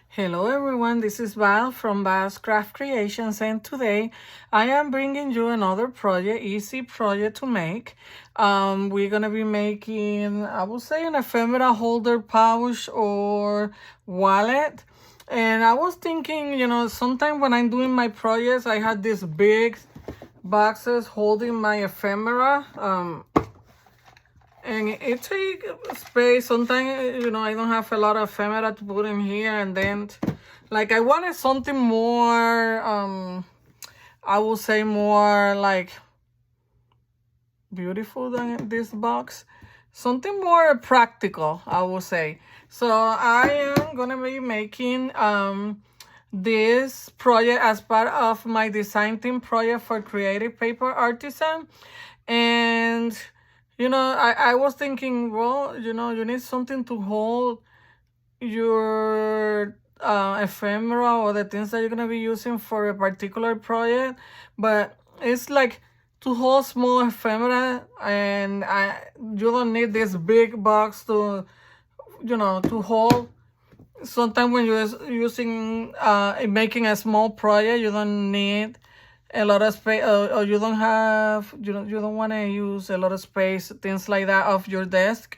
Hello everyone, this is Val from Val's Craft Creations, and today I am bringing you another project, easy project to make. We're gonna be making, I would say, an ephemera holder pouch or wallet. And I was thinking, sometimes when I'm doing my projects, I had these big boxes holding my ephemera. And it takes space. Sometimes, I don't have a lot of ephemera to put in here. And then, like, I wanted something more, I would say more, like, beautiful than this box. Something more practical, I would say. So I am going to be making this project as part of my design team project for Kreativ Paper Artisan. And I was thinking, well, you need something to hold your ephemera or the things that you're going to be using for a particular project. But it's like to hold small ephemera, and you don't need this big box to hold. Sometimes when you're using, making a small project, you don't need a lot of space, or you don't want to use a lot of space, things like that, off your desk.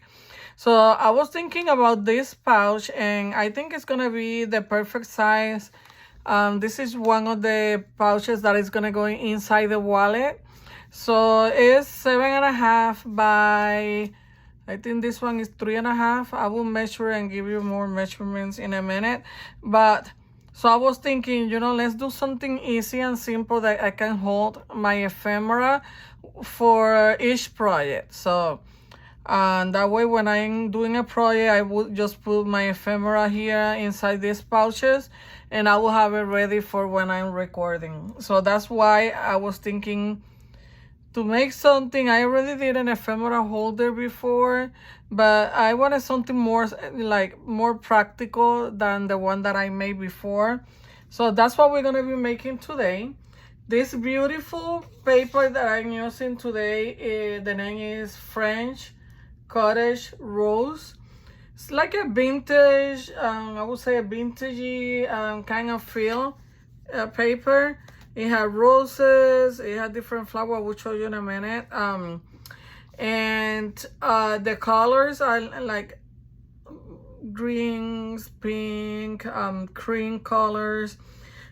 So I was thinking about this pouch, and I think it's gonna be the perfect size. This is one of the pouches that is gonna go inside the wallet. So it's 7.5 by, I think this one is 3.5. I will measure and give you more measurements in a minute. But so I was thinking, let's do something easy and simple that I can hold my ephemera for each project. So that way, when I'm doing a project, I would just put my ephemera here inside these pouches, and I will have it ready for when I'm recording. So that's why I was thinking to make something. I already did an ephemera holder before, but I wanted something more practical than the one that I made before. So that's what we're gonna be making today. This beautiful paper that I'm using today, the name is French Cottage Rose. It's like a vintage, I would say a vintagey kind of feel paper. It had roses, it had different flowers. I will show you in a minute. And the colors are like greens, pink, cream colors.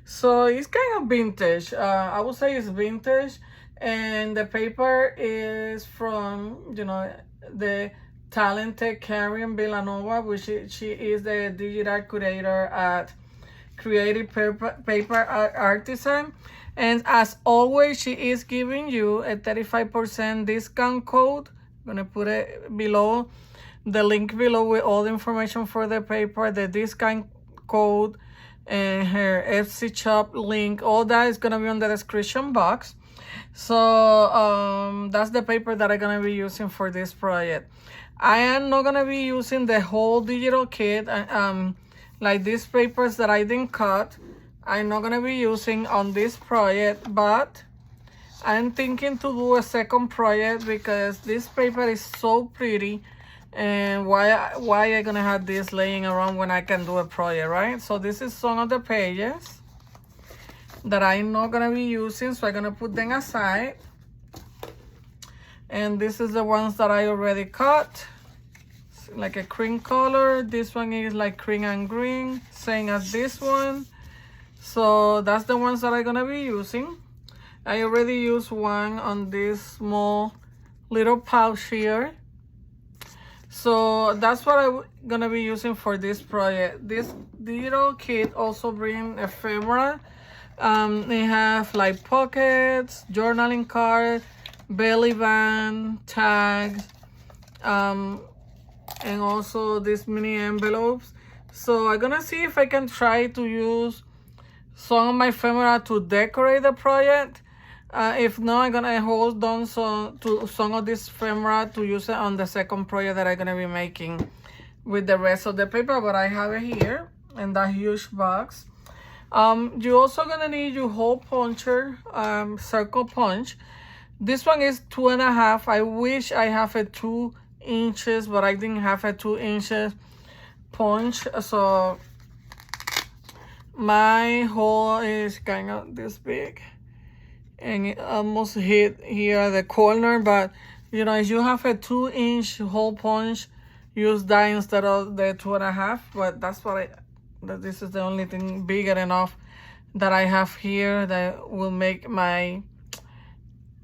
So it's kind of vintage. I would say it's vintage. And the paper is from, the talented Karin Vilanova, which she is the digital curator at Kreativ Paper Artisan. And as always, she is giving you a 35% discount code. I'm gonna put it below, the link below, with all the information for the paper, the discount code, and her Etsy shop link. All that is gonna be on the description box. So that's the paper that I'm gonna be using for this project. I am not gonna be using the whole digital kit. Like these papers that I didn't cut, I'm not gonna be using on this project, but I'm thinking to do a second project because this paper is so pretty. And why I gonna have this laying around when I can do a project, right? So this is some of the pages that I'm not gonna be using, so I'm gonna put them aside. And this is the ones that I already cut, like a cream color. This one is like cream and green, same as this one. So that's the ones that I'm gonna be using. I already used one on this small little pouch here. So that's what I'm gonna be using for this project. This digital kit also brings ephemera. They have like pockets, journaling card, belly band, tags, and also these mini envelopes. So I'm gonna see if I can try to use some of my ephemera to decorate the project. If not, I'm gonna hold on to some of this ephemera to use it on the second project that I'm gonna be making with the rest of the paper. But I have it here in that huge box. You're also gonna need your hole puncher, circle punch. This one is 2.5. I wish I have a 2 inches, but I didn't have a 2 inches punch. So my hole is kind of this big, and it almost hit here at the corner. But you know, if you have a 2-inch hole punch, use that instead of the 2.5. But that's what this is the only thing bigger enough that I have here that will make my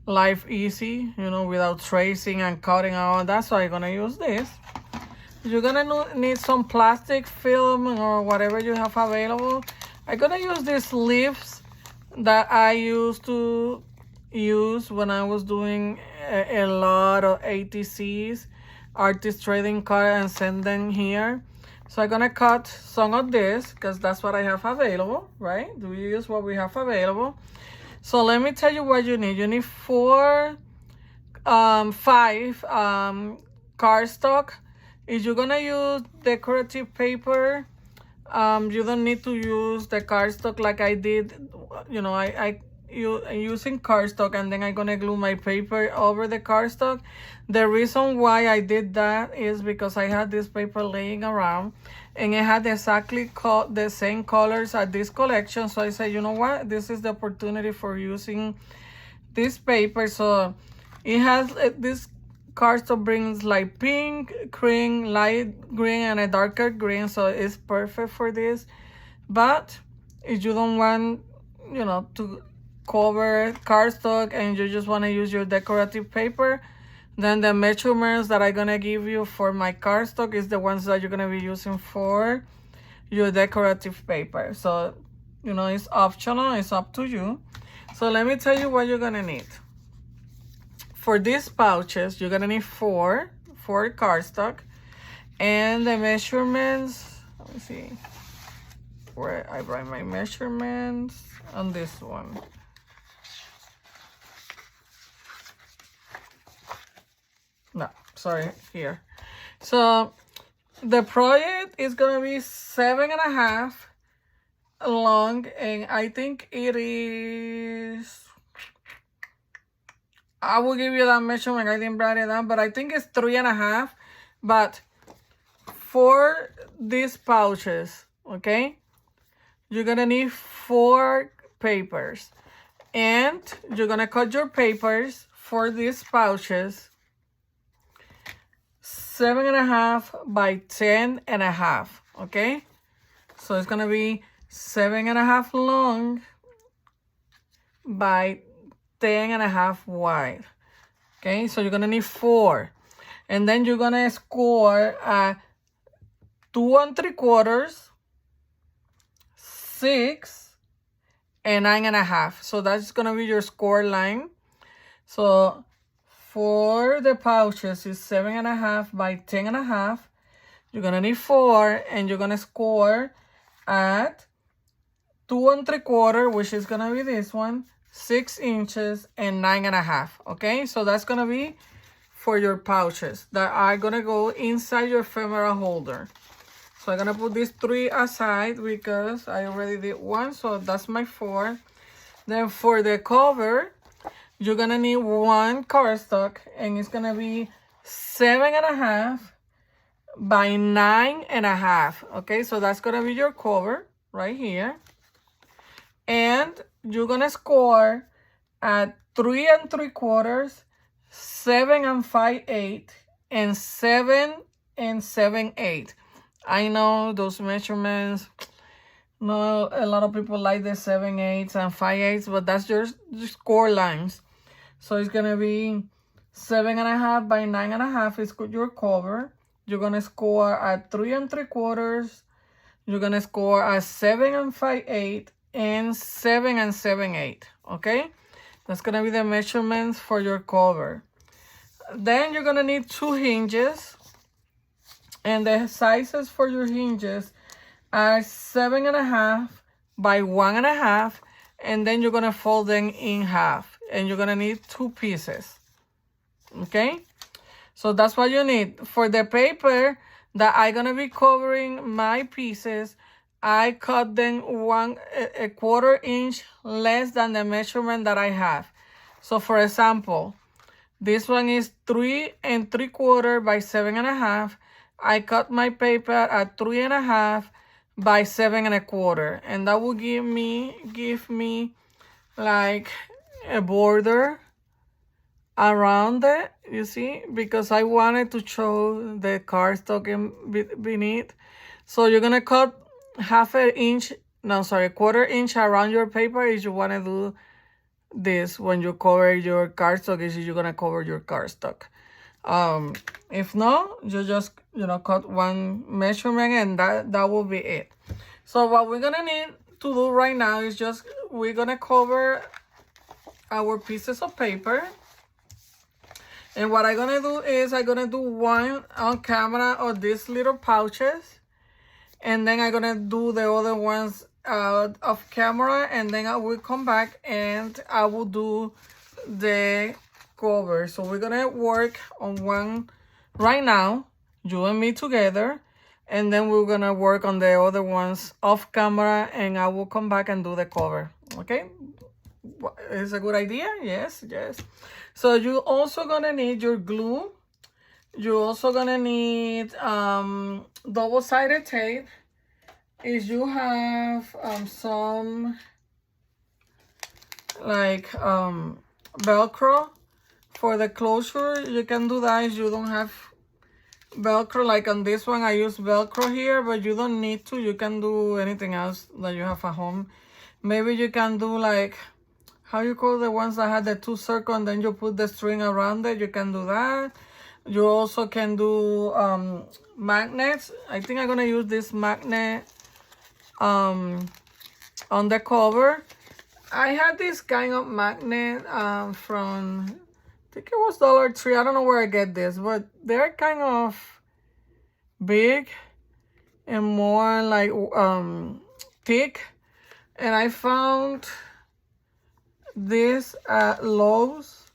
life easy, you know, without tracing and cutting out. That's why I'm gonna use this. You're gonna need some plastic film or whatever you have available. I'm gonna use these leaves that I used to use when I was doing a lot of ATCs, artist trading card, and send them here. So I'm gonna cut some of this because that's what I have available, right? Do we use what we have available? So let me tell you what you need. You need 5 cardstock. If you're gonna use decorative paper, you don't need to use the cardstock like I did. You know, I'm using cardstock, and then I'm gonna glue my paper over the cardstock. The reason why I did that is because I had this paper laying around, and it had exactly the same colors as this collection. So I said, you know what, this is the opportunity for using this paper. So it has this cardstock brings like pink, cream, light green, and a darker green, so it's perfect for this. But if you don't want, you know, to cover cardstock and you just want to use your decorative paper, then the measurements that I'm gonna give you for my cardstock is the ones that you're gonna be using for your decorative paper. So, you know, it's optional, it's up to you. So let me tell you what you're gonna need. For these pouches, you're gonna need 4 cardstock, and the measurements, let me see where I write my measurements on this one. No, sorry, here. So the project is gonna be 7.5 long, and I think it is, I will give you that measurement. I didn't write it down, but I think it's 3.5. But for these pouches, okay, you're gonna need 4 papers, and you're gonna cut your papers for these pouches 7.5 by 10.5. Okay, so it's gonna be 7.5 long by 10.5 wide. Okay, so you're gonna need 4, and then you're gonna score 2 3/4, 6, and 9.5. So that's gonna be your score line. So for the pouches is 7.5 by 10.5. You're gonna need 4, and you're gonna score at 2 3/4, which is gonna be this one, 6 inches, and 9.5. Okay, so that's gonna be for your pouches that are gonna go inside your ephemera holder. So I'm gonna put these 3 aside because I already did one, so that's my 4. Then for the cover, you're gonna need 1 cardstock, and it's gonna be 7.5 by 9.5. Okay, so that's gonna be your cover right here. And you're gonna score at 3 3/4, 7 5/8, and 7 7/8. I know those measurements, no, a lot of people like the 7/8 and 5/8, but that's your score lines. So it's gonna be 7.5 by 9.5 is your cover. You're gonna score at 3 3/4. You're gonna score at 7 5/8 and 7 7/8. Okay, that's gonna be the measurements for your cover. Then you're gonna need 2 hinges, and the sizes for your hinges are 7.5 by 1.5, and then you're gonna fold them in half, and you're gonna need 2 pieces. Okay, so that's what you need. For the paper that I'm gonna be covering my pieces, I cut them 1/4 inch less than the measurement that I have. So for example, this one is 3 3/4 by 7.5. I cut my paper at 3.5 by 7 1/4, and that will give me like a border around it, you see, because I wanted to show the cardstock beneath. So you're gonna cut 1/4 inch around your paper if you want to do this when you cover your cardstock, if you're gonna cover your cardstock. If not, you just cut one measurement, and that will be it. So what we're gonna need to do right now is just we're gonna cover our pieces of paper. And what I'm gonna do is I'm gonna do one on camera of these little pouches, and then I'm gonna do the other ones out of camera, and then I will come back and I will do the cover. So we're gonna work on one right now, you and me together, and then we're gonna work on the other ones off camera, and I will come back and do the cover. Okay, is a good idea? Yes. So you also gonna need your glue. You're also gonna need double-sided tape. If you have some like Velcro for the closure, you can do that. If you don't have Velcro, like on this one I use Velcro here, but you don't need to. You can do anything else that you have at home. Maybe you can do like, how you call the ones that had the 2 circles and then you put the string around it? You can do that. You also can do magnets. I think I'm gonna use this magnet on the cover. I had this kind of magnet from, I think it was Dollar Tree. I don't know where I get this, but they're kind of big and more like thick. And I found this at Lowe's,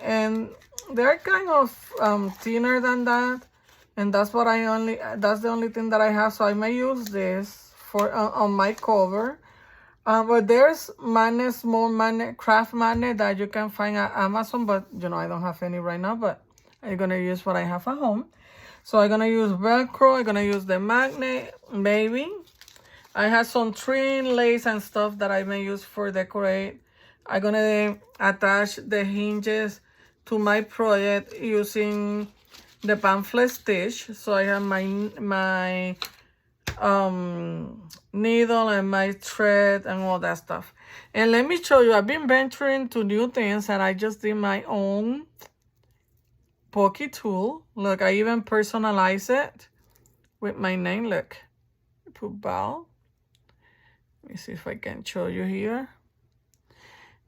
and they're kind of thinner than that, and that's the only thing that I have. So I may use this for on my cover. But there's small magnet, craft magnet that you can find at Amazon, but I don't have any right now, but I'm gonna use what I have at home. So I'm gonna use Velcro, I'm gonna use the magnet, maybe. I have some trim, lace, and stuff that I may use for decorate. I'm gonna attach the hinges to my project using the pamphlet stitch. So I have my needle and my thread and all that stuff. And let me show you, I've been venturing to new things, and I just did my own pokey tool. Look, I even personalize it with my name. Look, put Val. Let me see if I can show you here.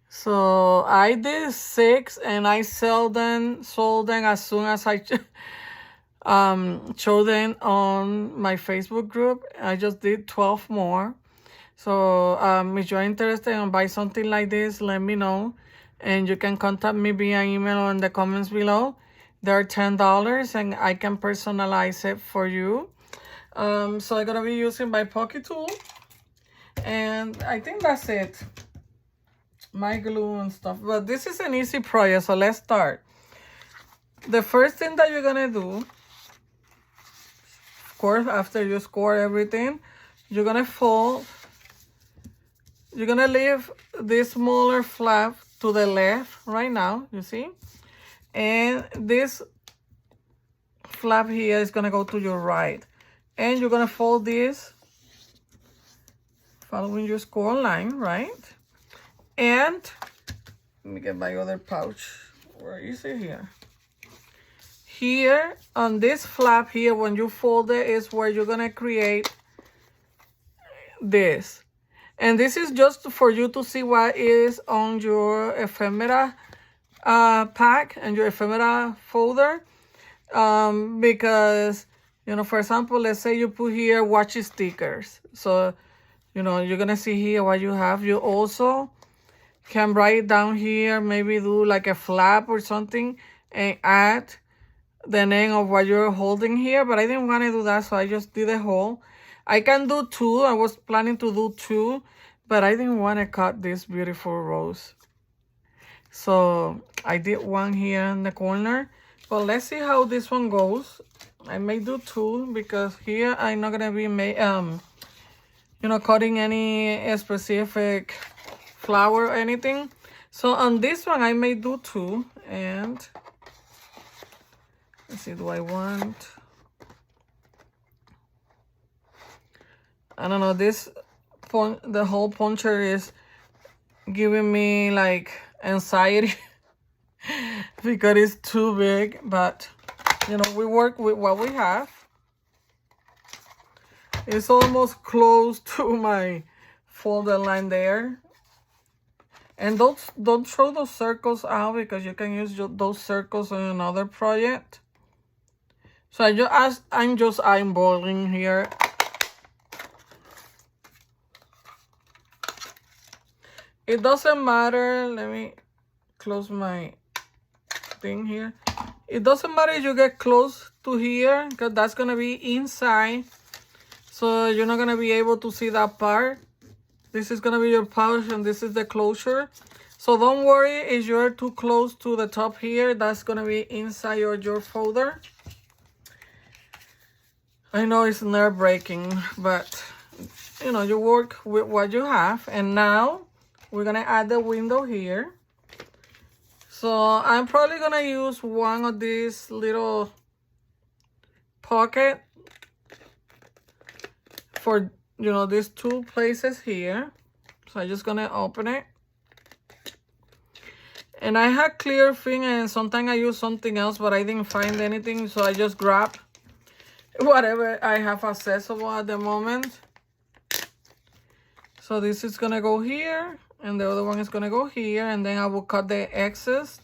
So I did 6, and I sold them as soon as I showed them on my Facebook group. I just did 12 more. So if you're interested in buy something like this, let me know, and you can contact me via email or in the comments below. They're $10, and I can personalize it for you. So I'm gonna be using my pocket tool, and I think that's it. My glue and stuff, but this is an easy project, so let's start. The first thing that you're gonna do, of course, after you score everything, you're gonna fold. You're gonna leave this smaller flap to the left right now, you see, and this flap here is gonna go to your right, and you're gonna fold this following your score line, right? And let me get my other pouch. Where is it here? Here on this flap here, when you fold it, is where you're gonna create this. And this is just for you to see what is on your ephemera pack and your ephemera folder. Because, for example, let's say you put here watch stickers. So, you're gonna see here what you have. You also can write down here, maybe do like a flap or something, and add the name of what you're holding here, but I didn't want to do that, so I just did a hole. I can do 2. I was planning to do 2, but I didn't want to cut this beautiful rose, so I did one here in the corner. But let's see how this one goes. I may do 2 because here I'm not gonna be cutting any specific flower or anything. So on this one I may do 2, and let's see, do I want, I don't know, the whole puncher is giving me like anxiety because it's too big, but we work with what we have. It's almost close to my folder line there. And don't throw those circles out because you can use those circles in another project. So I'm just eyeballing here. It doesn't matter. Let me close my thing here. It doesn't matter if you get close to here because that's going to be inside. So you're not going to be able to see that part. This is going to be your pouch and this is the closure. So don't worry if you're too close to the top here. That's going to be inside your folder. I know it's nerve-wracking, but you work with what you have. And now we're going to add the window here. So I'm probably going to use one of these little pocket for, these 2 places here. So I'm just going to open it. And I had clear thing and sometimes I use something else, but I didn't find anything. So I just grabbed whatever I have accessible at the moment. So this is going to go here. And the other one is going to go here. And then I will cut the excess.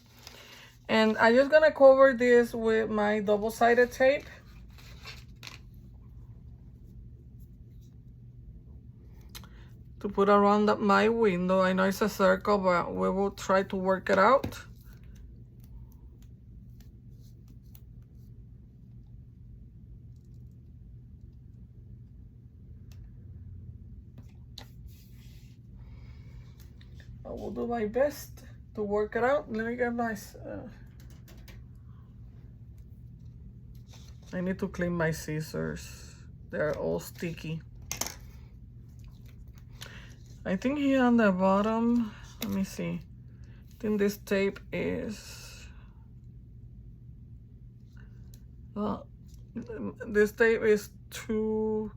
And I'm just going to cover this with my double-sided tape. To put around my window. I know it's a circle, but we will try to work it out. I will do my best to work it out. Let me get my... I need to clean my scissors. They're all sticky. I think here on the bottom, let me see. I think this tape is... this tape is too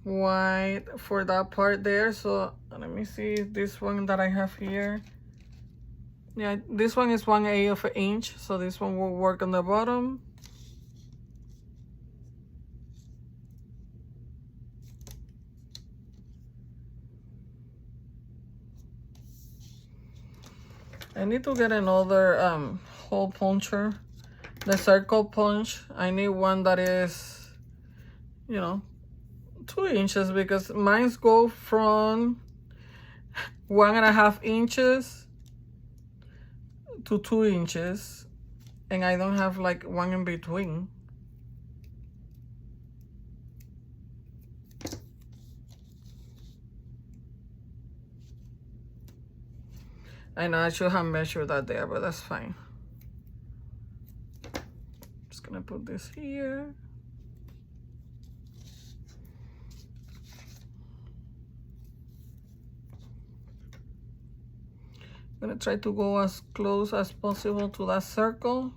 wide for that part there. So let me see this one that I have here. Yeah, this one is 1/8 of an inch. So this one will work on the bottom. I need to get another hole puncher, the circle punch. I need one that is, 2 inches because mine's go from 1.5 inches to 2 inches, and I don't have like one in between. I know I should have measured that there, but that's fine. Just gonna put this here. I'm gonna try to go as close as possible to that circle.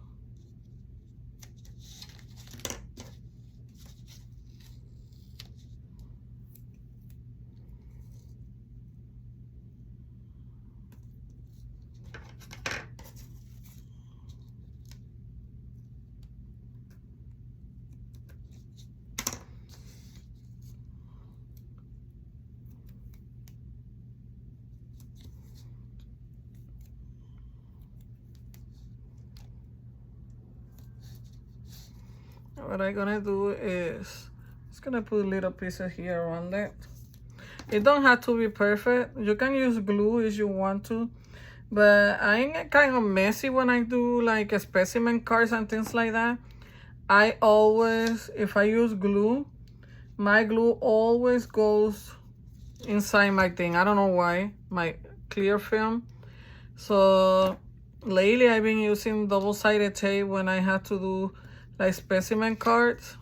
What I'm gonna do is just gonna put little pieces here around it. It don't have to be perfect. You can use glue if you want to, but I'm kind of messy when I do like specimen cards and things like that. I always, if I use glue, my glue always goes inside my thing. I don't know why, my clear film. So lately I've been using double-sided tape when I had to do like specimen cards.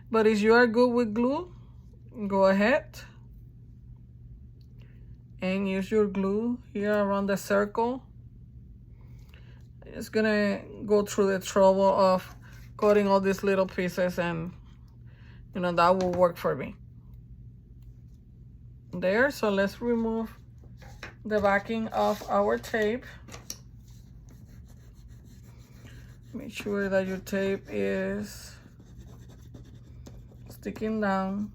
But if you are good with glue, go ahead and use your glue here around the circle. It's gonna go through the trouble of cutting all these little pieces, and you know that will work for me. There, so let's remove the backing of our tape. Make sure that your tape is sticking down.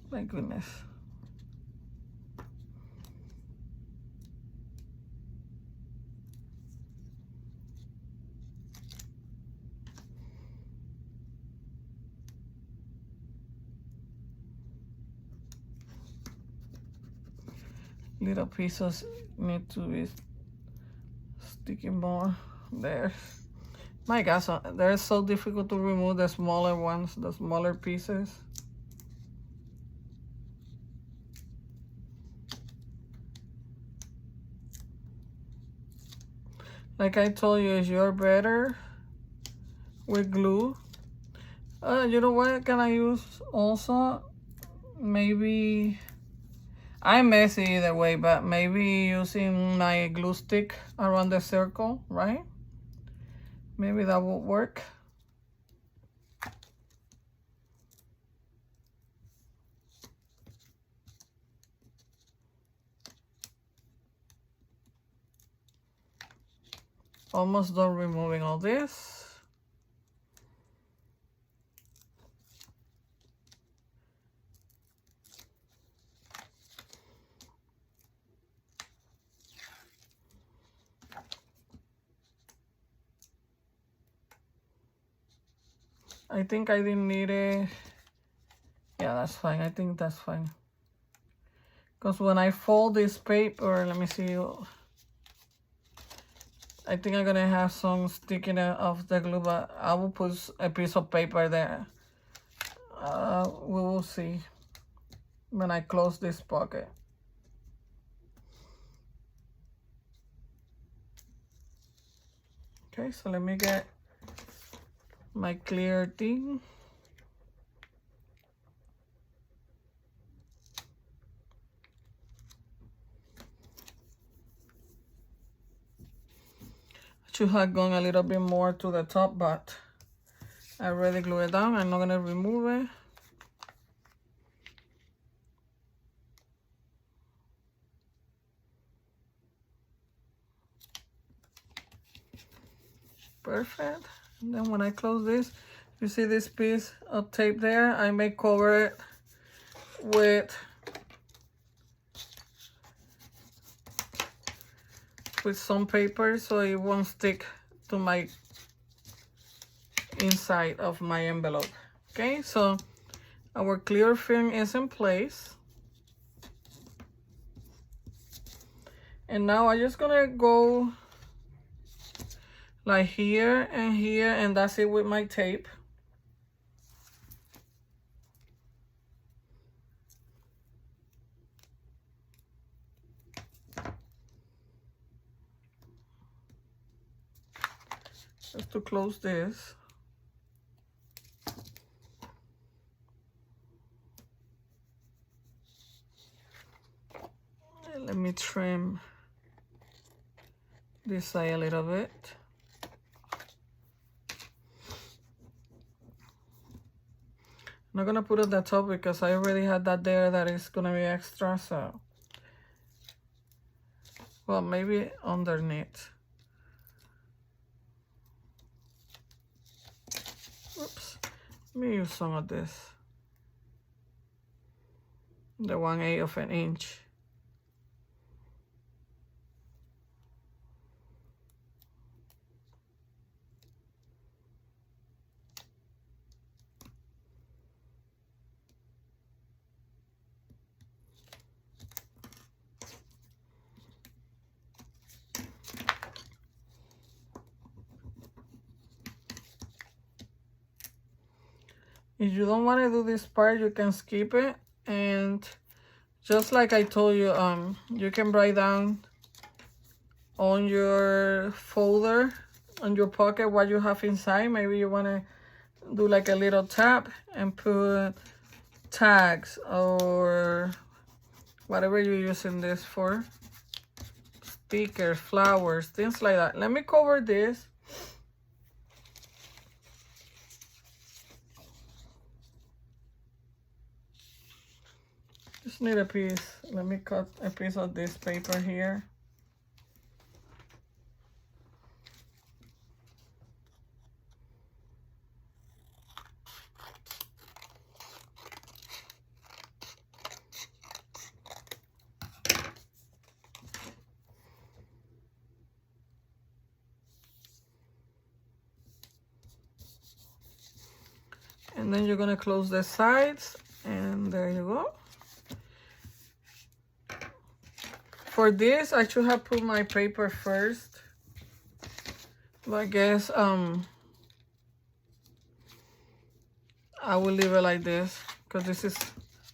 My goodness. Little pieces need to be sticking more there. My gosh, they're so difficult to remove, the smaller ones, the smaller pieces. Like I told you, if you're better with glue, you know what can I use also? Maybe, I'm messy either way, but maybe using my glue stick around the circle, right? Maybe that will work. Almost done removing all this. I think I didn't need it. Yeah, that's fine. I think that's fine. Because when I fold this paper, let me see. I think I'm gonna have some sticking out of the glue, but I will put a piece of paper there. We will see when I close this pocket. Okay, so let me get my clear thing. Should have gone a little bit more to the top, but I already glued it down. I'm not gonna remove it. Perfect. And then when I close this, you see this piece of tape there? I may cover it with some paper so it won't stick to my inside of my envelope. Okay, so our clear film is in place. And now I'm just gonna go like here, and that's it with my tape. Just to close this. And let me trim this side a little bit. I'm not gonna put it at the top because I already had that there that is gonna be extra, so. Well, maybe underneath. Oops, let me use some of this. The 1/8 of an inch. If you don't want to do this part, you can skip it. And just like I told you, you can write down on your folder, on your pocket, what you have inside. Maybe you want to do like a little tab and put tags or whatever you're using this for. Stickers, flowers, things like that. Let me cover this. Just need a piece. Let me cut a piece of this paper here. And then you're gonna close the sides, and there you go. For this, I should have put my paper first, but I guess I will leave it like this because this is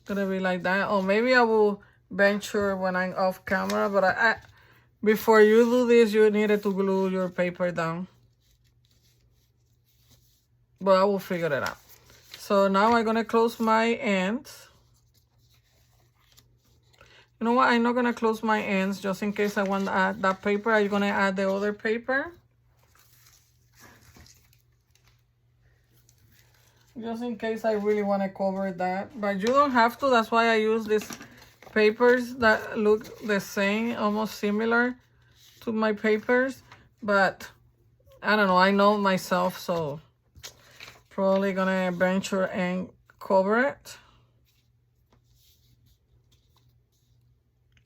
gonna be like that. Or maybe I will venture when I'm off camera, but before you do this, you needed to glue your paper down. But I will figure it out. So now I'm gonna close my ends. You know what? I'm not gonna close my ends just in case I want to add that paper. I'm gonna add the other paper. Just in case I really want to cover that. But you don't have to. That's why I use these papers that look the same, almost similar to my papers. But I don't know. I know myself, so probably gonna venture and cover it.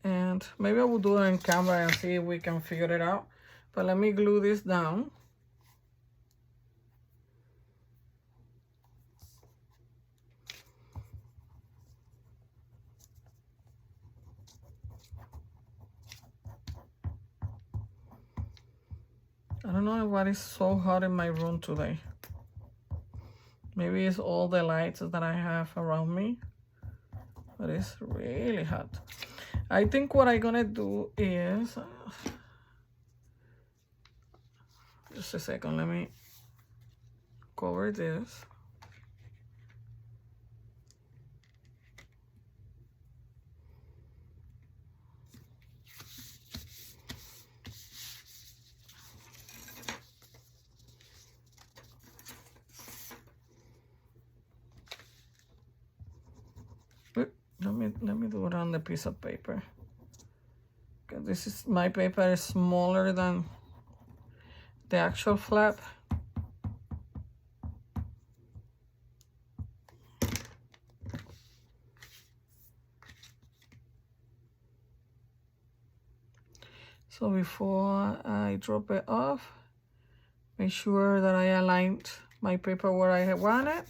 And maybe I will do it on camera and see if we can figure it out. But let me glue this down. I don't know what is so hot in my room today. Maybe it's all the lights that I have around me, but it's really hot. I think what I'm gonna do is, just a second, let me cover this. Let me do it on the piece of paper. Okay, this is, my paper is smaller than the actual flap. So before I drop it off, make sure that I aligned my paper where I want it.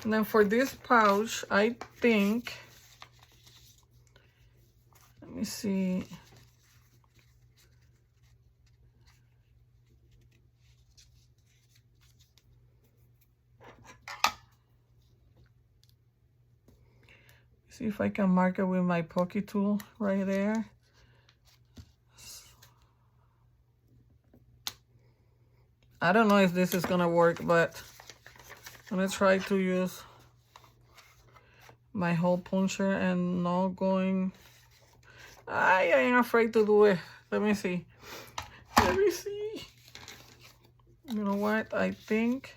And then for this pouch, I think, let me see. See if I can mark it with my pocket tool right there. I don't know if this is gonna work, but I'm gonna try to use my hole puncher and not going. I am afraid to do it. Let me see. Let me see. You know what? I think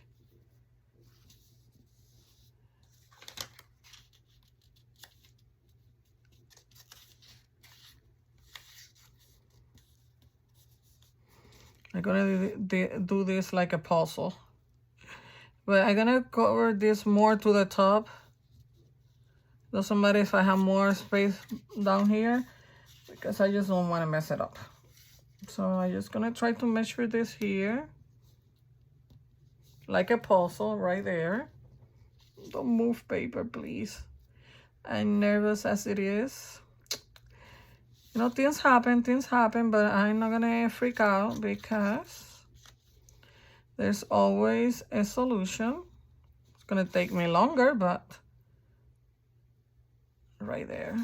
I'm gonna do this like a puzzle. But I'm gonna cover this more to the top. Doesn't matter if I have more space down here, because I just don't want to mess it up. So I'm just gonna try to measure this here, like a puzzle right there. Don't move paper, please. I'm nervous as it is. You know, things happen, but I'm not gonna freak out because there's always a solution. gonna take me longer, but right there.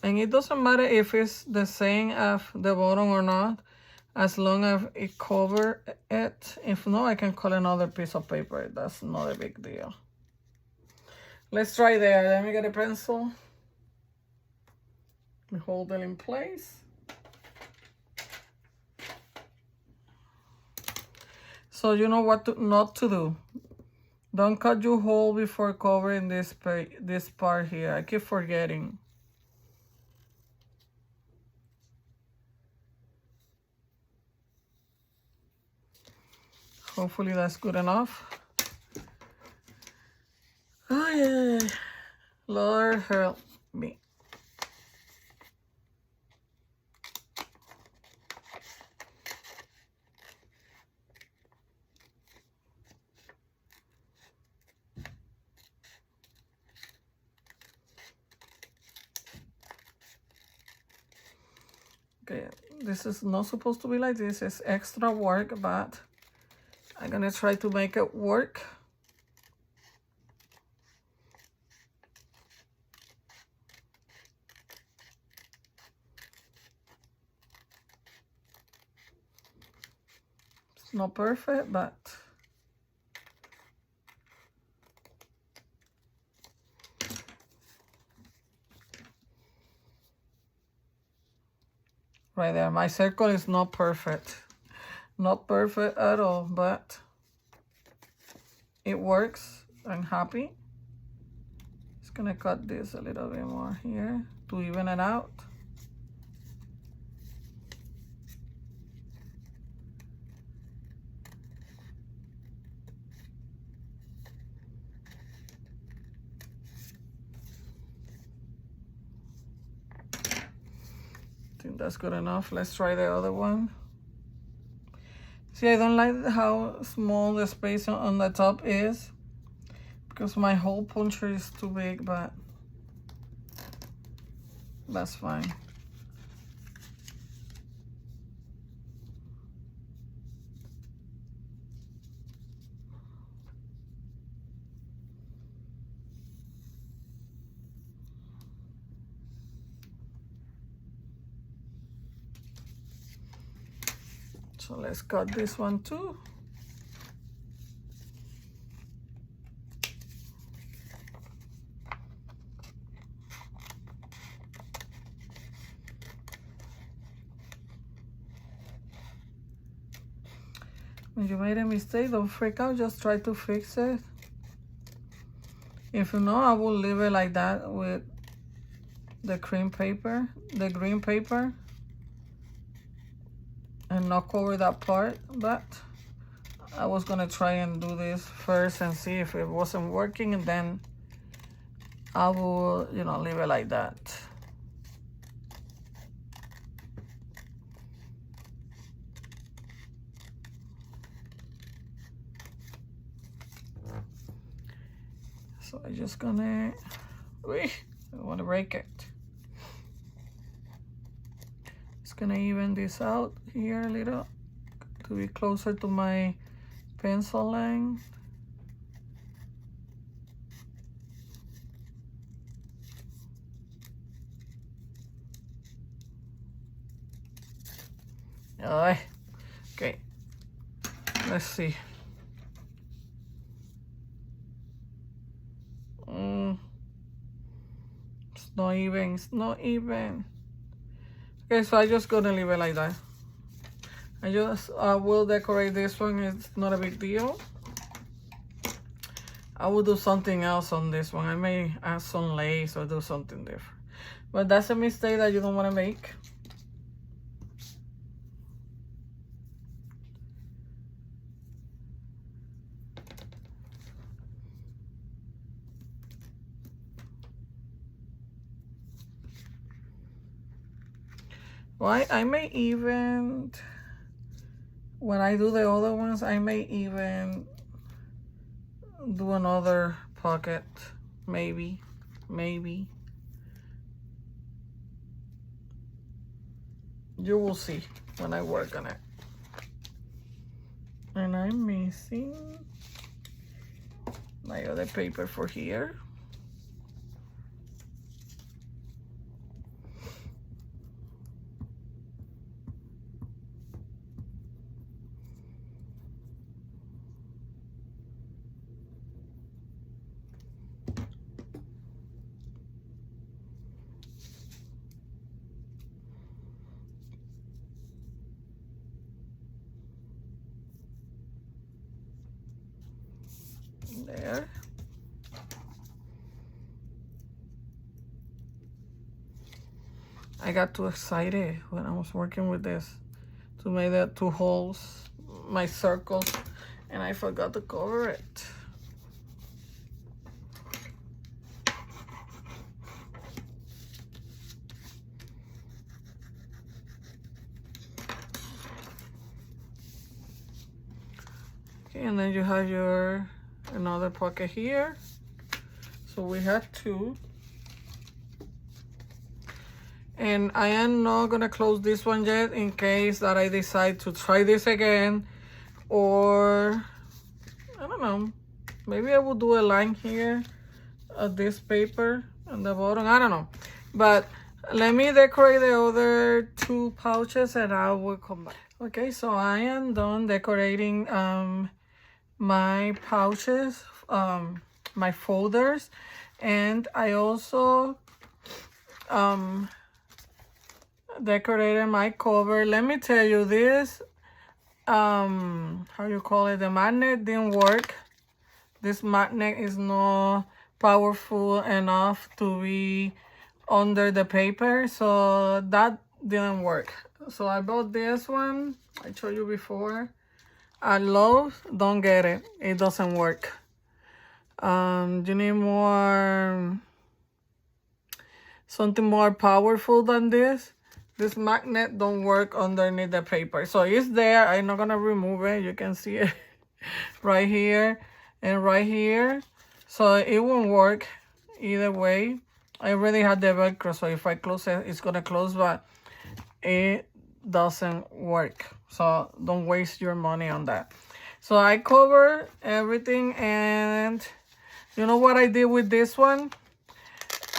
And it doesn't matter if it's the same as the bottom or not, as long as it covers it. If not, I can cut another piece of paper. That's not a big deal. Let's try there. Let me get a pencil. We hold it in place. So you know what not to do. Don't cut your hole before covering this part here. I keep forgetting. Hopefully that's good enough. Oh yeah, Lord help me. Okay, this is not supposed to be like this. It's extra work, but I'm gonna try to make it work. It's not perfect, but right there. My circle is not perfect. Not perfect at all, but it works. I'm happy. Just gonna cut this a little bit more here to even it out. I think that's good enough. Let's try the other one. See, I don't like how small the space on the top is because my hole puncher is too big, but that's fine. So let's cut this one too. When you made a mistake, don't freak out, just try to fix it. If not, I will leave it like that with the green paper, and not cover that part, but I was gonna try and do this first and see if it wasn't working, and then I will, you know, leave it like that. So I'm just gonna, I wanna break it. Gonna even this out here a little to be closer to my pencil line. Okay, let's see. It's not even, it's not even. Okay, so I'm just gonna leave it like that. I just will decorate this one. It's not a big deal. I will do something else on this one. I may add some lace or do something different. But that's a mistake that you don't want to make. Well, I may even, when I do the other ones, I may even do another pocket, maybe. You will see when I work on it. And I'm missing my other paper for here. There. I got too excited when I was working with this to make the 2 holes, my circles, and I forgot to cover it. Okay, and then you have your another pocket here. So we have 2. And I am not gonna close this one yet in case that I decide to try this again, or I don't know, maybe I will do a line here of this paper on the bottom. I don't know, but let me decorate the other 2 pouches and I will come back. Okay, so I am done decorating my pouches, my folders, and I also decorated my cover. Let me tell you this, how you call it, the magnet didn't work. This magnet is not powerful enough to be under the paper, so that didn't work. So I bought this one, I showed you before. I love, don't get it, it doesn't work. You need more, something more powerful than this. This magnet don't work underneath the paper. So it's there, I'm not gonna remove it. You can see it right here and right here. So it won't work either way. I already had the Velcro, so if I close it, it's gonna close, but it doesn't work. So don't waste your money on that. So I cover everything, and you know what I did with this one?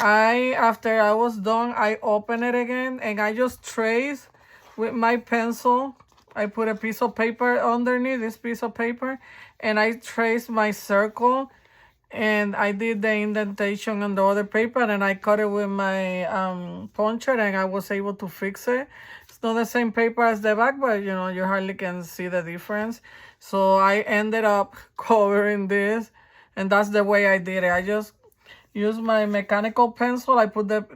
After I was done, I opened it again and I just traced with my pencil. I put a piece of paper underneath this piece of paper and I traced my circle, and I did the indentation on the other paper and I cut it with my puncher, and I was able to fix it. It's not the same paper as the back, but you know, you hardly can see the difference. So I ended up covering this, and that's the way I did it. I just used my mechanical pencil. I put the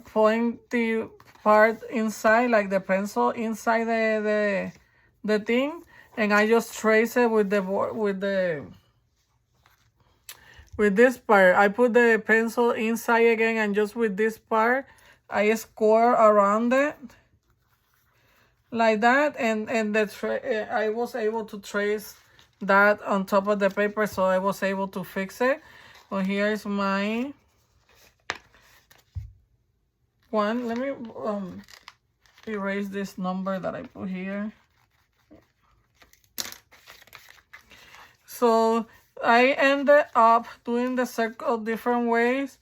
pointy part inside, like the pencil inside the thing, and I just trace it with this part. I put the pencil inside again, and just with this part I score around it like that, and I was able to trace that on top of the paper, so I was able to fix it. So here's my one. Let me erase this number that I put here. So I ended up doing the circle different ways.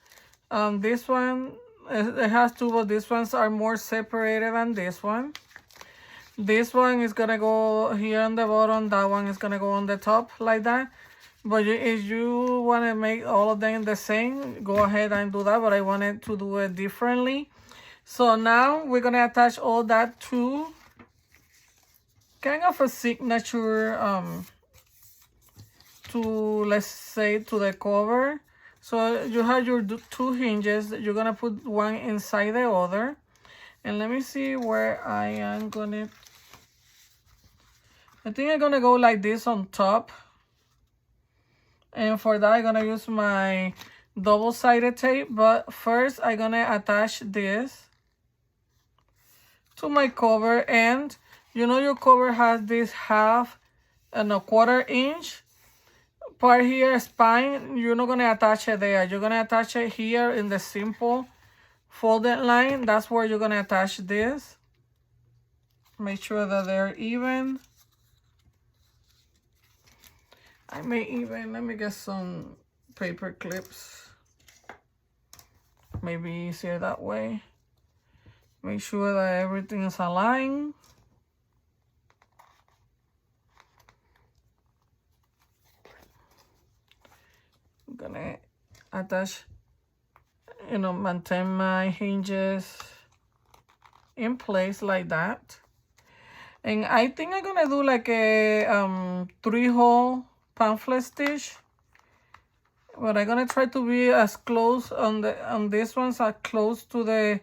This one, it has 2, but these ones are more separated than this one. This one is gonna go here on the bottom, that one is gonna go on the top, like that. But if you want to make all of them the same, go ahead and do that, but I wanted to do it differently. So now we're gonna attach all that to kind of a signature, let's say, to the cover. So you have your 2 hinges. You're gonna put one inside the other, and let me see where I am gonna. I think I'm gonna go like this on top, and for that I'm gonna use my double-sided tape. But first I'm gonna attach this to my cover, and you know your cover has this 1/2 and 1/4 inch part here, spine. You're not gonna attach it there. You're gonna attach it here in the simple folded line. That's where you're gonna attach this. Make sure that they're even. I may even, let me get some paper clips. Maybe easier that way. Make sure that everything is aligned. I'm gonna attach, maintain my hinges in place like that. And I think I'm gonna do like a 3-hole pamphlet stitch, but I'm gonna try to be as close on this ones, as close to the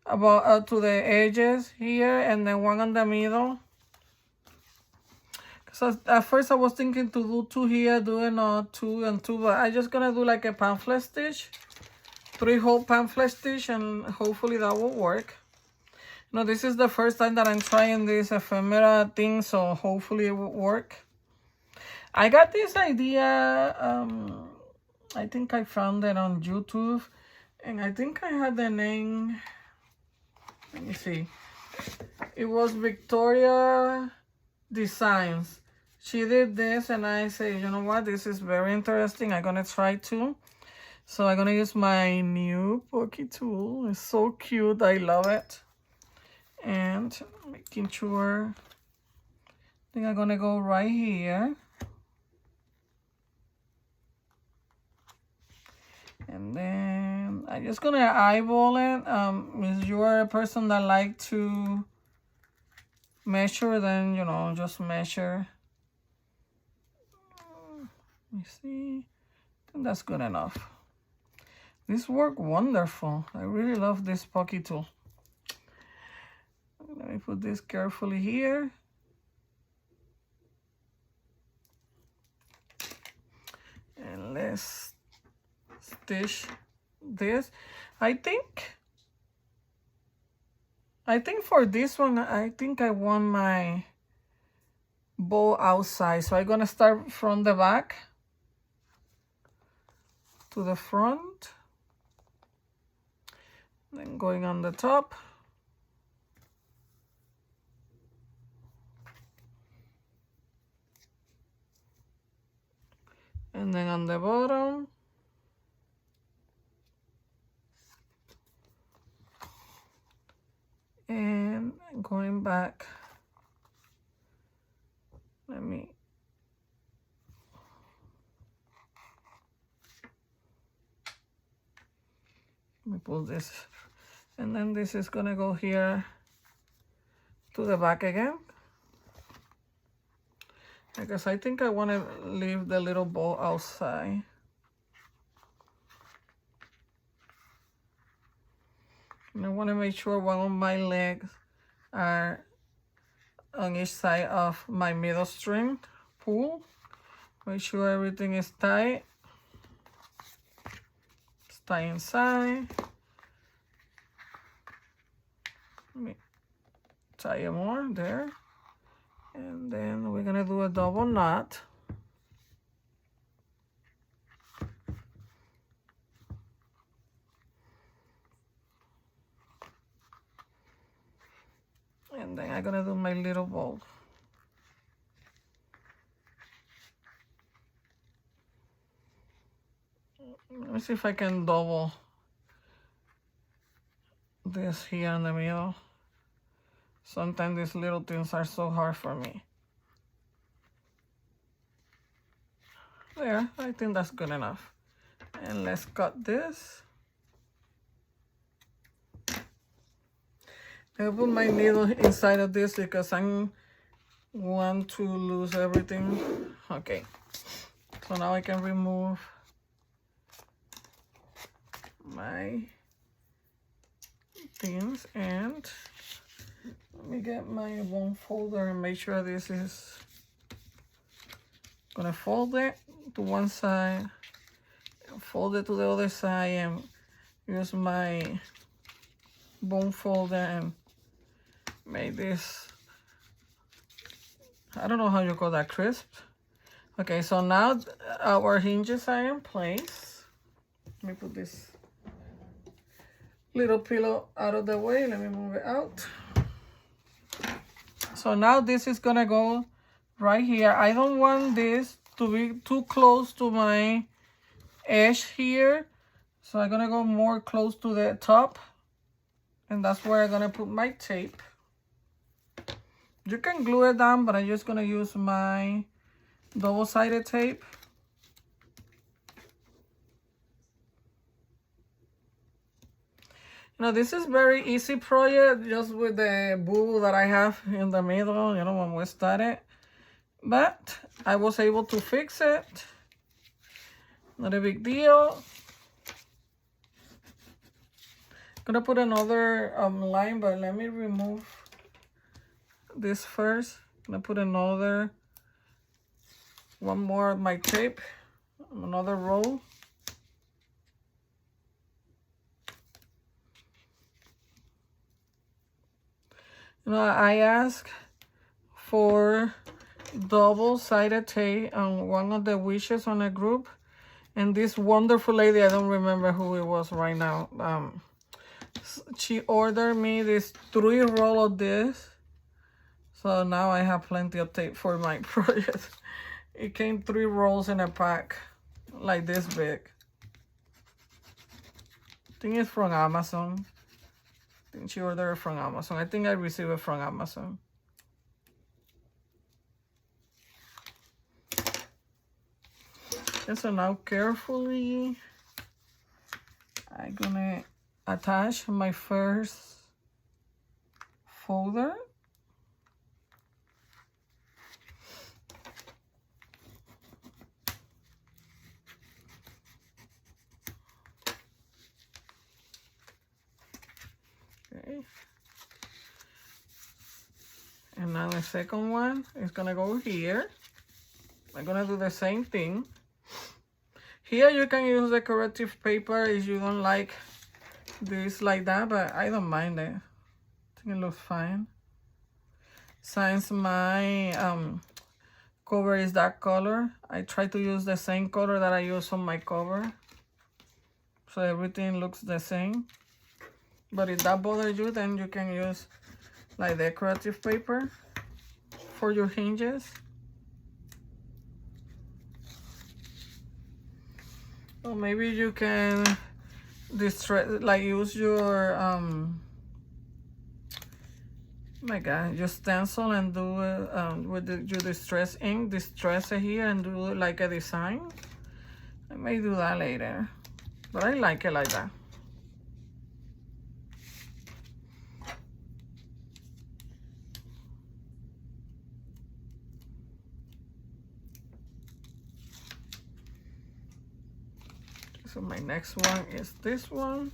to the edges here, and then one on the middle. So at first I was thinking to do 2 here, doing 2 and 2, but I'm just gonna do like a pamphlet stitch, 3-hole pamphlet stitch, and hopefully that will work. No, this is the first time that I'm trying this ephemera thing, so hopefully it will work. I got this idea, I think I found it on YouTube, and I think I had the name, let me see. It was Victoria Designs. She did this, and I say, you know what, this is very interesting. I'm gonna try to. So I'm gonna use my new Pokey tool. It's so cute, I love it. And making sure, I think I'm gonna go right here. And then I'm just gonna eyeball it. If you're a person that like to measure, then, just measure. Let me see. I think that's good enough. This worked wonderful. I really love this Pokey tool. Let me put this carefully here. And let's stitch this. I think for this one, I think I want my bow outside. So I'm gonna start from the back to the front, then going on the top. And then on the bottom. And going back. Let me pull this. And then this is gonna go here to the back again. Because I think I want to leave the little bow outside. And I want to make sure one of my legs are on each side of my middle string pull. Make sure everything is tight. It's tight inside. Let me tie it more there. And then we're gonna do a double knot. And then I'm gonna do my little bow. Let me see if I can double this here in the middle. Sometimes these little things are so hard for me. There, I think that's good enough. And let's cut this. I put my needle inside of this because I want to lose everything. Okay, so now I can remove my things, and let me get my bone folder and make sure this is gonna fold it to one side, fold it to the other side, and use my bone folder and make this, I don't know how you call that, crisp. Okay, so now our hinges are in place. Let me put this little pillow out of the way. Let me move it out. So now this is gonna go right here. I don't want this to be too close to my edge here. So I'm gonna go more close to the top. And that's where I'm gonna put my tape. You can glue it down, but I'm just gonna use my double-sided tape. You know, this is very easy project, just with the boo that I have in the middle, you know, when we started. But I was able to fix it. Not a big deal. Gonna put another line, but let me remove this first. Gonna put one more of my tape, another roll. You know, I asked for double-sided tape on one of the wishes on a group, and this wonderful lady, I don't remember who it was right now, she ordered me this 3 roll of this, so now I have plenty of tape for my project. It came 3 rolls in a pack, like this big. I think it's from Amazon. I think she ordered it from Amazon. I think I received it from Amazon. And so now carefully, I'm gonna attach my first folder. Okay. And now the second one is gonna go here. I'm gonna do the same thing. Here you can use the Kreativ paper if you don't like this like that, but I don't mind it. I think it looks fine. Since my cover is that color, I try to use the same color that I use on my cover, so everything looks the same. But if that bothers you, then you can use like the Kreativ paper for your hinges. Or maybe you can distress, like use your my God, your stencil and do it with your distress ink, distress it here and do it like a design. I may do that later, but I like it like that. So my next one is this one.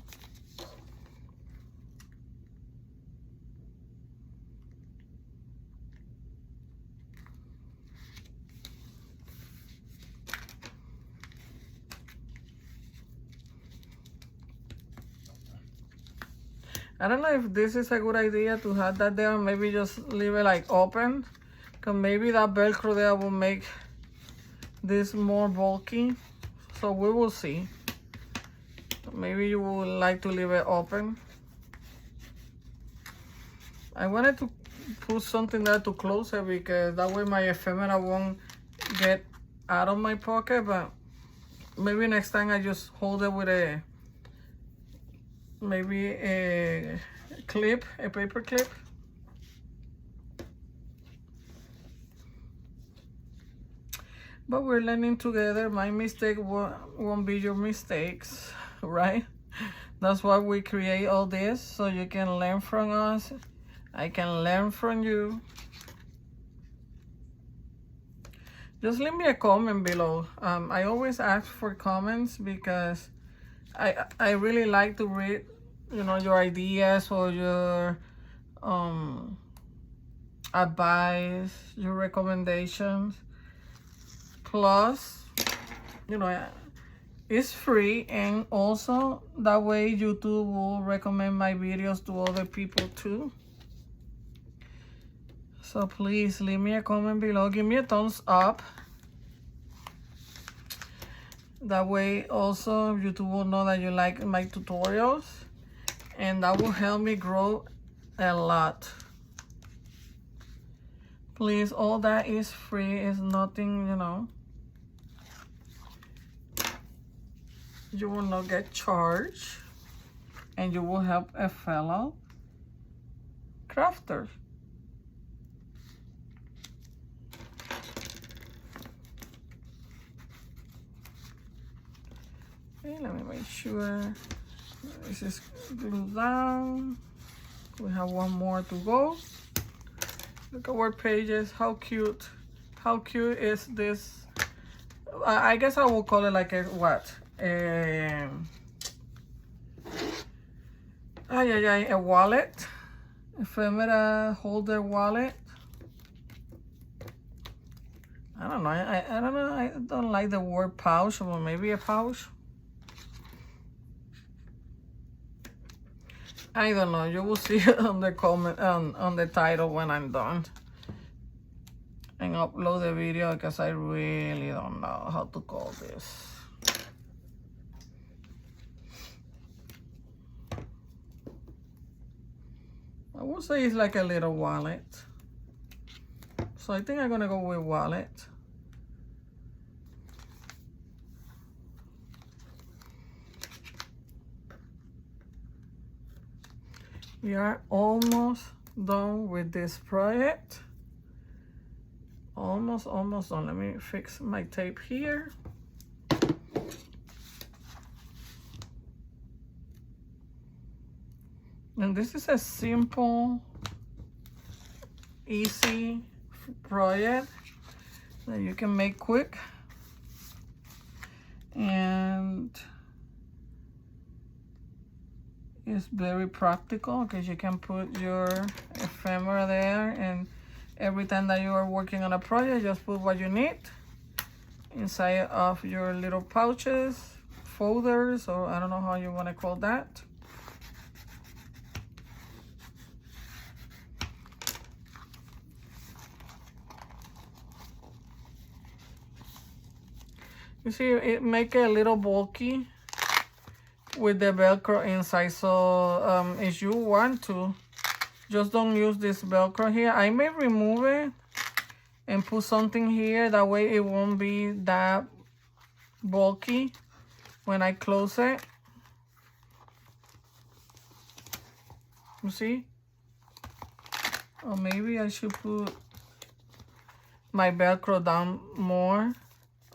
I don't know if this is a good idea to have that there, maybe just leave it like open, because maybe that Velcro there will make this more bulky, so we will see. Maybe you would like to leave it open. I wanted to put something there to close it, because that way my ephemera won't get out of my pocket, but maybe next time I just hold it with a, maybe a clip, a paper clip. But we're learning together. My mistake won't be your mistakes, right? That's why we create all this, so you can learn from us. I can learn from you. Just leave me a comment below. I always ask for comments because I really like to read, you know, your ideas or your advice, your recommendations. Plus, you know, it's free, and also that way YouTube will recommend my videos to other people too. So please leave me a comment below, give me a thumbs up. That way also YouTube will know that you like my tutorials, and that will help me grow a lot. Please, all that is free, is nothing, you know. you will not get charged, and you will help a fellow crafter. Okay, let me make sure this is glued down. We have one more to go. Look at our pages. How cute. How cute is this? I guess I will call it like a what? A wallet. Ephemera Holder Wallet. I don't know. I don't know. I don't like the word pouch, or maybe a pouch. I don't know. You will see it on the comment on the title when I'm done and upload the video, because I really don't know how to call this. I would say it's like a little wallet. So I think I'm gonna go with wallet. We are almost done with this project. Almost done. Let me fix my tape here. And this is a simple, easy project that you can make quick. And it's very practical because you can put your ephemera there, and every time that you are working on a project, just put what you need inside of your little pouches, folders, or I don't know how you want to call that. You see, it make it a little bulky with the Velcro inside. So if you want to, just don't use this Velcro here. I may remove it and put something here. That way it won't be that bulky when I close it. You see? Or maybe I should put my Velcro down more,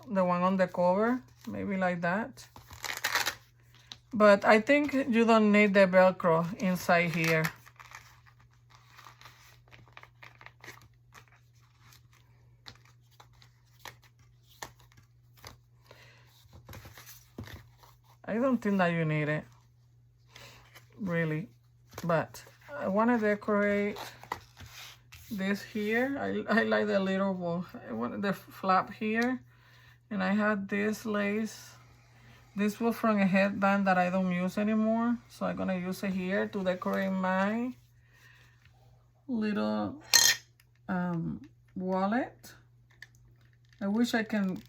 the one on the cover, maybe like that. But I think you don't need the Velcro inside here. I don't think that you need it, really. But I want to decorate this here. I like the little ball. I want the flap here. And I had this lace. This was from a headband that I don't use anymore. So I'm gonna use it here to decorate my little wallet. I wish I can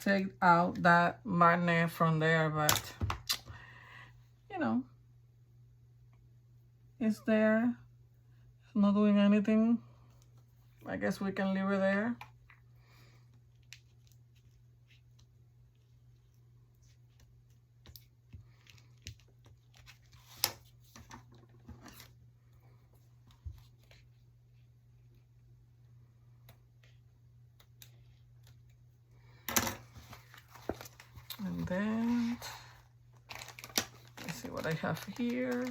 take out that magnet from there, but you know, it's there. It's not doing anything. I guess we can leave it there. And then, let's see what I have here.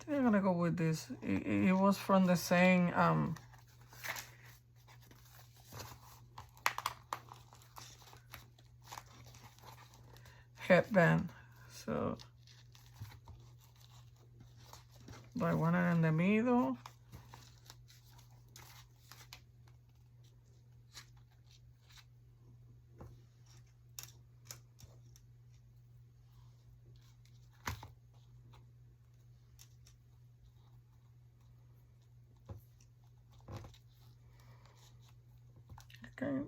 I think I'm gonna go with this. It was from the same headband, so I want it in the middle. Okay,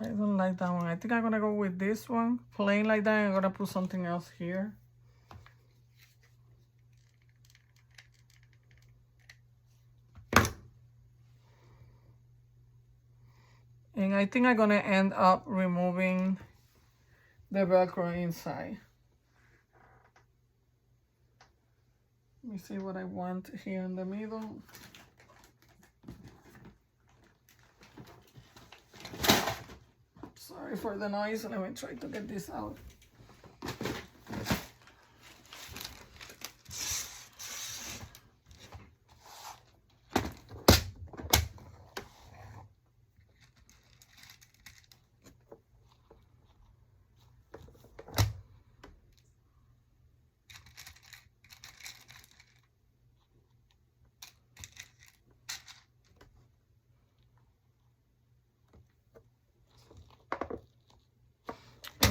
I don't like that one. I think I'm gonna go with this one, plain like that. I'm gonna put something else here. And I think I'm gonna end up removing the Velcro inside. Let me see what I want here in the middle. Sorry for the noise. Let me try to get this out.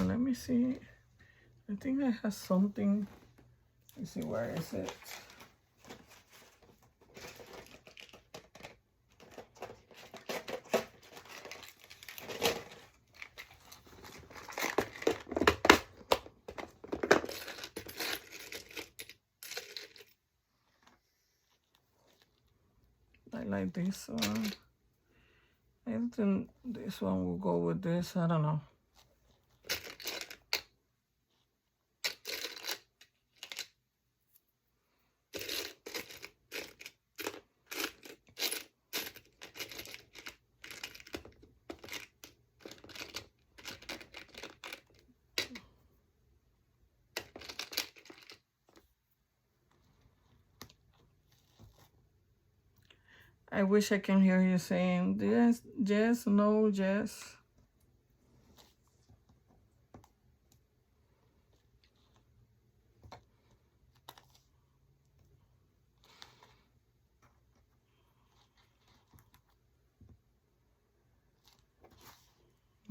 Let me see. I think I have something. Let's see, where is it? I like this one. I think this one will go with this. I don't know. I wish I can hear you saying yes, yes, no, yes.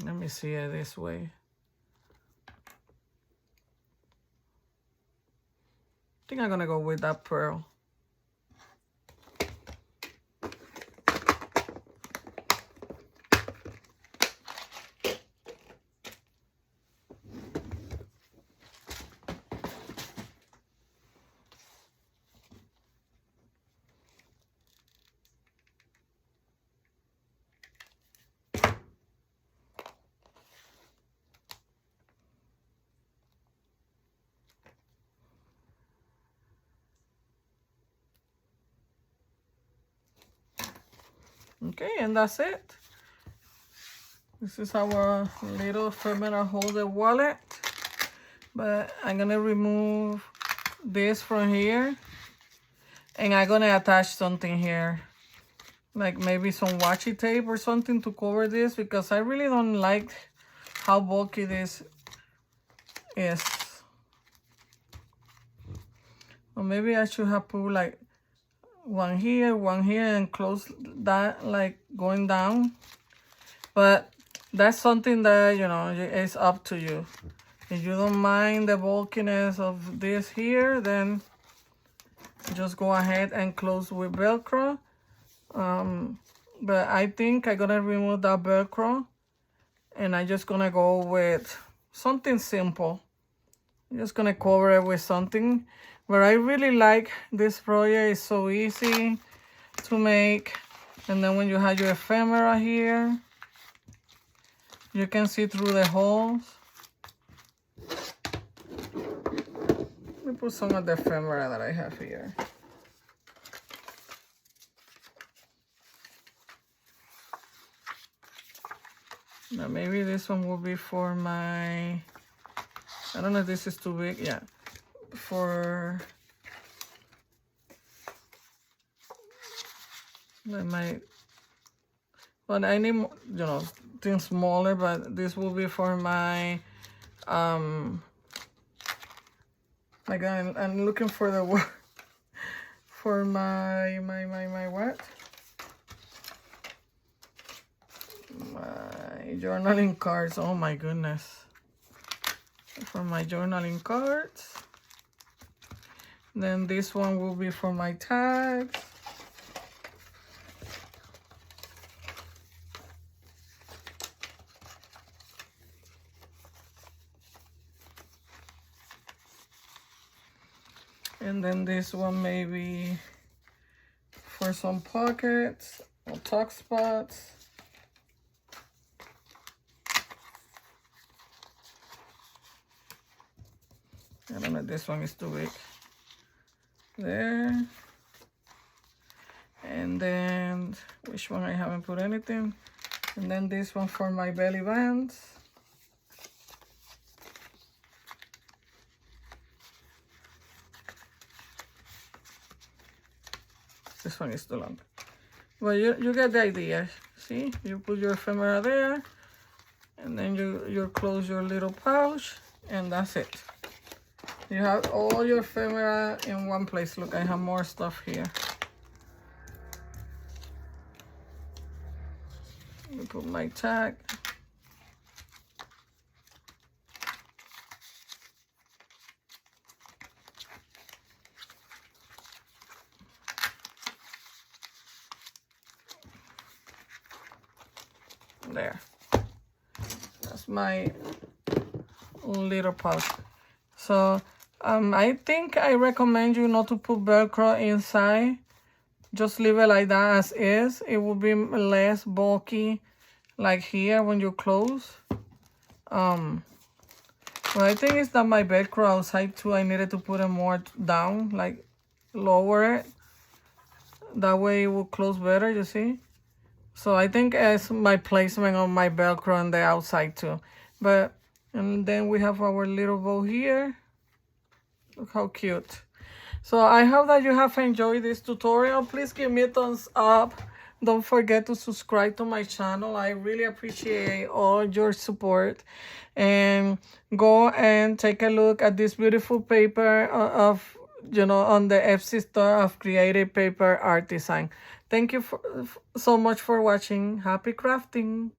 Let me see it this way. I think I'm gonna go with that pearl. Okay, and that's it. This is our little Ephemera Holder Wallet. But I'm gonna remove this from here. And I'm gonna attach something here. Like maybe some washi tape or something to cover this, because I really don't like how bulky this is. Or maybe I should have put like one here, and close that, like going down. But that's something that, you know, it's up to you. If you don't mind the bulkiness of this here, then just go ahead and close with Velcro. But I think I'm gonna remove that Velcro, and I'm just gonna go with something simple. I'm just gonna cover it with something. But I really like this project. It's so easy to make. And then when you have your ephemera here, you can see through the holes. Let me put some of the ephemera that I have here. Now maybe this one will be for my, I don't know if this is too big. Yeah, for my, but I need, you know, things smaller. But this will be for my, like I'm looking for the word for my what? My journaling cards. Oh my goodness. For my journaling cards. Then this one will be for my tags. And then this one maybe for some pockets or tuck spots. I don't know, this one is too big. There. And then, which one I haven't put anything? And then this one for my belly bands. This one is too long. Well, you get the idea. See, you put your ephemera there, and then you close your little pouch, and that's it. You have all your ephemera in one place. Look, I have more stuff here. Let me put my tag. There. That's my little pouch. So I think I recommend you not to put Velcro inside. Just leave it like that as is. It will be less bulky like here when you close. Well, I think it's that my Velcro outside too, I needed to put it more down, like lower it. That way it will close better, you see? So I think it's my placement on my Velcro on the outside too. But, and then we have our little bow here. Look how cute. So I hope that you have enjoyed this tutorial. Please give me a thumbs up. Don't forget to subscribe to my channel. I really appreciate all your support. And go and take a look at this beautiful paper of, on the Etsy store of Kreativ Paper Artisan. Thank you so much for watching. Happy crafting.